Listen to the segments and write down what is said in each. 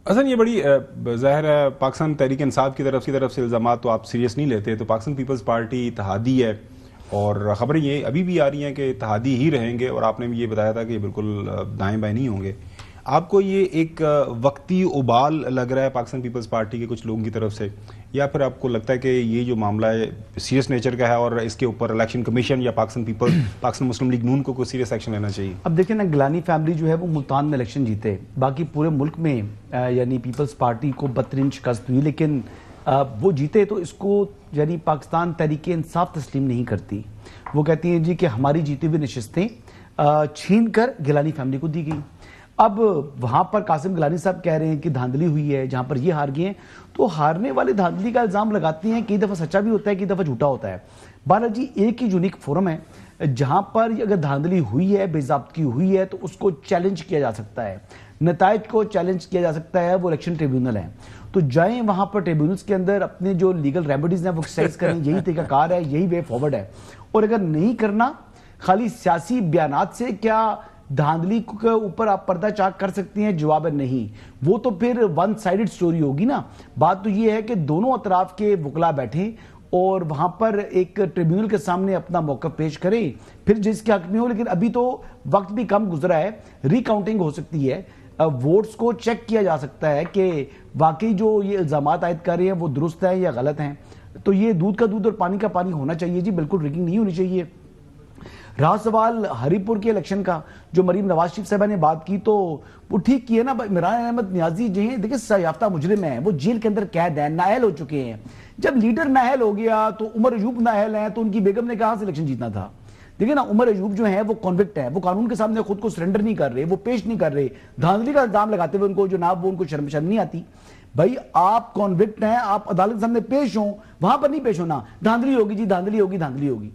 असन ये बड़ी ज़ाहिर है पाकिस्तान तहरीक इंसाफ की तरफ से इल्ज़ाम तो आप सीरियस नहीं लेते, तो पाकिस्तान पीपल्स पार्टी इत्तेहादी है और ख़बरें ये अभी भी आ रही हैं कि इत्तेहादी ही रहेंगे, और आपने भी ये बताया था कि ये बिल्कुल दाएं बाएं नहीं होंगे। आपको ये एक वक्ती उबाल लग रहा है पाकिस्तान पीपल्स पार्टी के कुछ लोगों की तरफ से, या फिर आपको लगता है कि ये जो मामला है सीरियस नेचर का है और इसके ऊपर इलेक्शन कमीशन या पाकिस्तान मुस्लिम लीग नून को कोई सीरियस एक्शन लेना चाहिए? अब देखिए ना, गिलानी फैमिली जो है वो मुल्तान में इलेक्शन जीते, बाकी पूरे मुल्क में यानी पीपल्स पार्टी को बदतरीन शिकस्त हुई, लेकिन वो जीते तो इसको यानी पाकिस्तान तहरीक इंसाफ तस्लीम नहीं करती। वो कहती है जी कि हमारी जीती हुई नशिस्तें छीन कर गिलानी फैमिली को दी गई। अब वहां पर कासिम गिलानी साहब कह रहे हैं कि धांधली हुई है, जहां पर ये हार गए हैं, तो हारने वाले धांधली का इल्जाम लगाते हैं। कई दफा सच्चा भी होता है, कई दफा झूठा होता है। बालाजी एक ही यूनिक फोरम है जहां पर अगर धांधली हुई है, बेज़ाब्तगी हुई है, तो उसको चैलेंज किया जा सकता है, नताइज को चैलेंज किया जा सकता है। वो इलेक्शन ट्रिब्यूनल है, तो जाएं वहां पर ट्रिब्यूनल्स के अंदर अपने जो लीगल रेमेडीज हैं वो एक्सरसाइज करें। यही तरीकाकार है, यही वे फॉरवर्ड है। और अगर नहीं करना, खाली सियासी बयानात से क्या धांधली के ऊपर आप पर्दा चाक कर सकती हैं? जवाब है नहीं। वो तो फिर वन साइडेड स्टोरी होगी ना। बात तो ये है कि दोनों अतराफ के वकला बैठे और वहां पर एक ट्रिब्यूनल के सामने अपना मौक़िफ़ पेश करें, फिर जिसके हक में हो। लेकिन अभी तो वक्त भी कम गुजरा है, रिकाउंटिंग हो सकती है, वोट्स को चेक किया जा सकता है कि वाकई जो ये इल्जाम आयद कर रहे हैं वो दुरुस्त है या गलत हैं। तो ये दूध का दूध और पानी का पानी होना चाहिए जी, बिल्कुल रिगिंग नहीं होनी चाहिए। रहा सवाल हरीपुर के इलेक्शन का, जो मरीम नवाज शरीफ साहबा ने बात की, तो वो ठीक की है ना। इमरान अहमद नियाजी जो है, देखिए सजायाफ्ता मुजरिम है, वो जेल के अंदर कैद है, नाअहल हो चुके हैं। जब लीडर नाअहल हो गया तो उमर अयूब नाअहल है, तो उनकी बेगम ने कहां से इलेक्शन जीतना था? देखिए ना, उमर अयूब जो है वो कॉन्विक्ट है, वो कानून के सामने खुद को सरेंडर नहीं कर रहे, वो पेश नहीं कर रहे। धांधली का इल्जाम लगाते हुए उनको जनाब, वो उनको शर्म नहीं आती? भाई आप कॉन्विक्ट हैं, आप अदालत के सामने पेश हो, वहां पर नहीं पेश होना। धांधली होगी जी, धांधली होगी, धांधली होगी।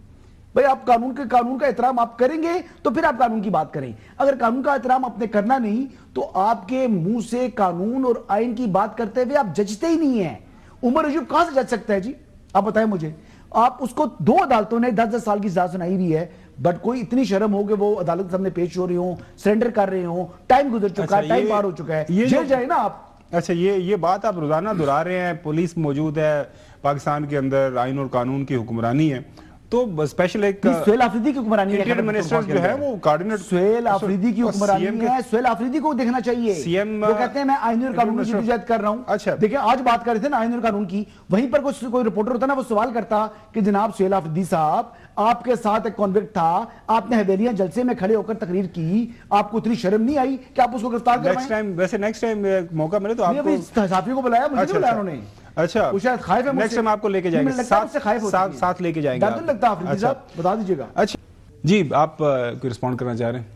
भाई आप कानून का एहतराम आप करेंगे तो फिर आप कानून की बात करें। अगर कानून का एहतराम आपने करना नहीं, तो आपके मुंह से कानून और आइन की बात करते हुए आप जजते ही नहीं है। उमर अयूब कहां से जज सकता है जी? आप बताएं मुझे। आप उसको दो अदालतों ने 10-10 साल की सजा सुनाई हुई है, बट कोई इतनी शर्म हो कि वो अदालत के सामने पेश हो रही हो, सरेंडर कर रहे हो, टाइम गुजर चुका है, टाइम पार हो चुका है, जेल जाए ना आप। अच्छा, ये बात आप रोजाना दोहरा रहे हैं। पुलिस मौजूद है पाकिस्तान के अंदर, आइन और कानून की हुक्मरानी है, तो स्पेशल एक सुहेल आफरीदी की हुक्मरानी है, इंटीरियर मिनिस्टर जो है वो कोऑर्डिनेट सुहेल आफरीदी की हुक्मरानी है। सुहेल आफरीदी को देखना चाहिए। सीएम वो कहते हैं मैं आइन और कानून की जद्दोजहद कर रहा हूं। अच्छा, देखिए आज बात कर रहे थे ना आइन और कानून की, वहीं पर कोई रिपोर्टर होता ना, वो सवाल करता कि जनाब सुहेल आफरीदी साहब, आपके साथ एक कॉन्विक्ट था, आपने हवेलियां जलसे में खड़े होकर तकरीर की, आपको इतनी शर्म नहीं आई कि आप उसको गिरफ्तार करवाएं? वैसे नेक्स्ट टाइम मौका मिले तो आपको सहाफियों को बुलाया, मुझे बुलाया उन्होंने। अच्छा, वो शायद खाइफ है, नेक्स्ट टाइम आपको लेके जाएंगे, साथ लेके जाएंगे। डर तो लगता है साहब, बता दीजिएगा। अच्छा जी, आप कोई रिस्पॉन्ड करना चाह रहे हैं?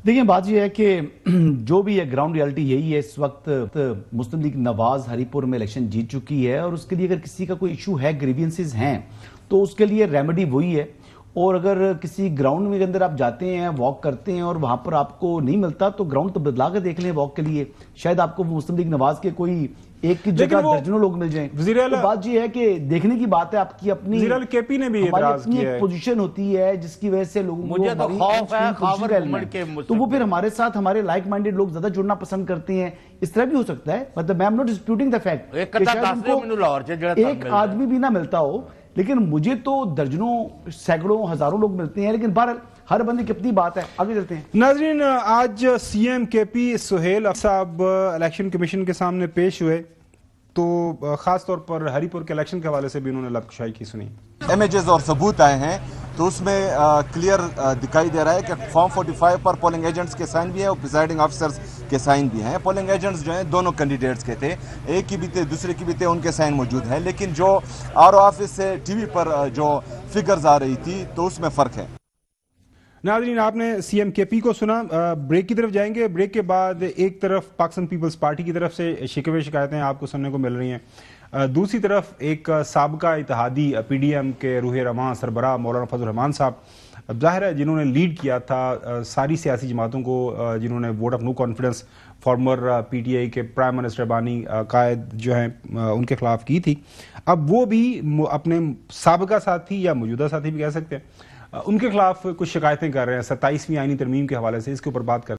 देखिए बात यह है कि जो भी है ग्राउंड रियलिटी यही है। इस वक्त मुस्लिम लीग नवाज हरीपुर में इलेक्शन जीत चुकी है, और उसके लिए अगर किसी का कोई इशू है, ग्रीवियंसेस हैं, तो उसके लिए रेमेडी वही है। और अगर किसी ग्राउंड में अंदर आप जाते हैं, वॉक करते हैं, और वहां पर आपको नहीं मिलता, तो ग्राउंड तो बदला कर देख लें वॉक के लिए, शायद आपको मुस्लिम लीग नवाज के कोई एक की जगह दर्जनों लोग मिल जाएं। तो बात ये है कि देखने की बात है, आपकी अपनी केपी ने भी एतराज किया है, पोजीशन होती है जिसकी वजह से लोगों को मुझे तो खौफ है, तो वो फिर हमारे साथ हमारे लाइक माइंडेड लोग ज्यादा जुड़ना पसंद करते हैं। इस तरह भी हो सकता है, मतलब मैं am not disputing the fact, एक आदमी भी ना मिलता हो, लेकिन मुझे तो दर्जनों सैकड़ों हजारों लोग मिलते हैं। लेकिन बहरहाल हर बंदे की अपनी बात है, आगे चलते हैं। नाजरीन, आज सीएम केपी सुहेल साहब इलेक्शन कमीशन के सामने पेश हुए, तो खास तौर पर हरीपुर के इलेक्शन के हवाले से भी उन्होंने लबशाई की सुनी। इमेजेस और सबूत आए हैं, तो उसमें क्लियर दिखाई दे रहा है कि फॉर्म 45 पर पोलिंग एजेंट्स के साइन भी है और प्रिसाइडिंग ऑफिसर्स के साइन भी हैं। पोलिंग एजेंट्स जो हैं दोनों कैंडिडेट्स के थे, एक की भी थे, दूसरे की भी थे, उनके साइन मौजूद हैं। लेकिन जो आरओ ऑफिस से टीवी पर जो फिगर्स आ रही थी, तो उसमें फ़र्क है। नाज़रीन, आपने सीएम केपी को सुना। ब्रेक की तरफ जाएंगे। ब्रेक के बाद एक तरफ पाकिस्तान पीपल्स पार्टी की तरफ से शिकवे शिकायतें आपको सुनने को मिल रही हैं, दूसरी तरफ एक साबका इत्तेहादी पीडीएम के रूह रवां सरबराह मौलाना फजल रहमान साहब, जाहिर है जिन्होंने लीड किया था सारी सियासी जमातों को, जिन्होंने vote of no confidence former PTI के प्राइम मिनिस्टर बानी कायद जो हैं उनके खिलाफ की थी। अब वो भी अपने साबका साथी या मौजूदा साथी भी कह सकते हैं, उनके खिलाफ कुछ शिकायतें कर रहे हैं 27वीं आईनी तरमीम के हवाले से। इसके ऊपर बात कर